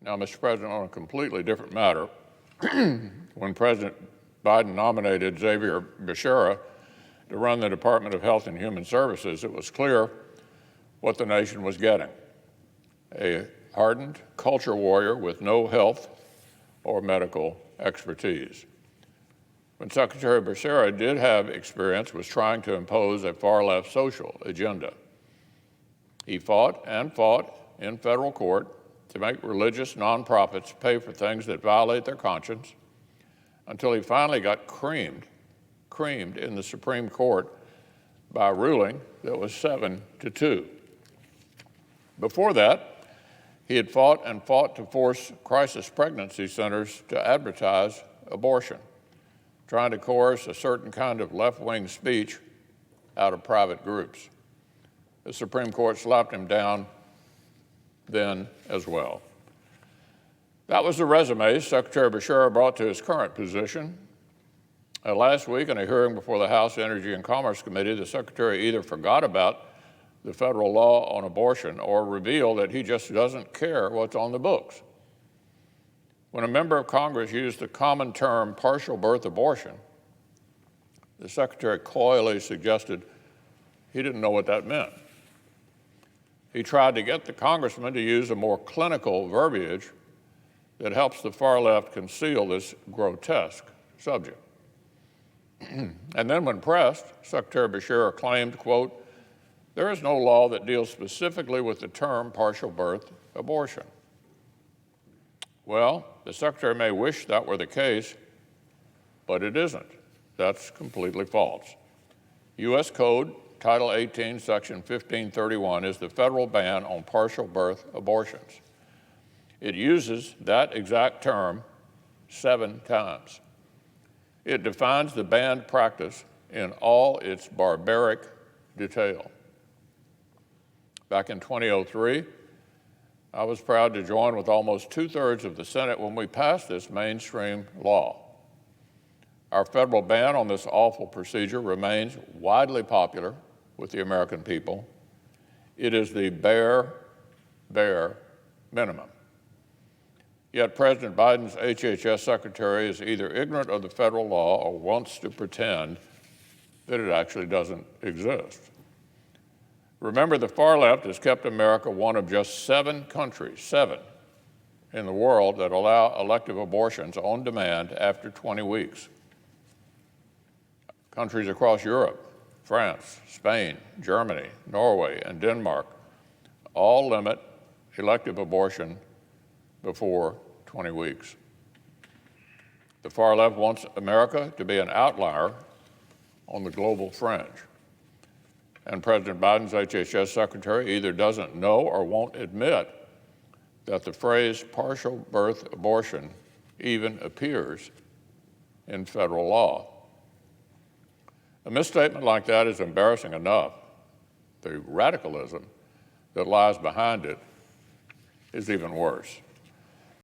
Now, Mr. President, on a completely different matter, when President Biden nominated Xavier Becerra to run the Department of Health and Human Services, it was clear what the nation was getting: a hardened culture warrior with no health or medical expertise. When Secretary Becerra did have experience with trying to impose a far-left social agenda. He fought and fought in federal court to make religious nonprofits pay for things that violate their conscience, until he finally got creamed in the Supreme Court by a ruling that was 7-2. Before that, he had fought and fought to force crisis pregnancy centers to advertise abortion, trying to coerce a certain kind of left-wing speech out of private groups. The Supreme Court slapped him down then as well. That was the resume Secretary Becerra brought to his current position. Last week, in a hearing before the House Energy and Commerce Committee, the Secretary either forgot about the federal law on abortion or revealed that he just doesn't care what's on the books. When a member of Congress used the common term partial birth abortion, the Secretary coyly suggested he didn't know what that meant. He tried to get the congressman to use a more clinical verbiage that helps the far left conceal this grotesque subject. And then when pressed, Secretary Becerra claimed, quote, "There is no law that deals specifically with the term partial birth abortion." Well, the Secretary may wish that were the case, but it isn't. That's completely false. U.S. Code Title 18, Section 1531 is the federal ban on partial birth abortions. It uses that exact term 7 times. It defines the banned practice in all its barbaric detail. Back in 2003, I was proud to join with almost 2/3 of the Senate when we passed this mainstream law. Our federal ban on this awful procedure remains widely popular with the American people. It is the bare minimum. Yet President Biden's HHS secretary is either ignorant of the federal law or wants to pretend that it actually doesn't exist. Remember, the far left has kept America one of just 7 countries, 7, in the world that allow elective abortions on demand after 20 weeks. Countries across Europe, France, Spain, Germany, Norway, and Denmark all limit elective abortion before 20 weeks. The far left wants America to be an outlier on the global fringe. And President Biden's HHS secretary either doesn't know or won't admit that the phrase partial birth abortion even appears in federal law. A misstatement like that is embarrassing enough. The radicalism that lies behind it is even worse.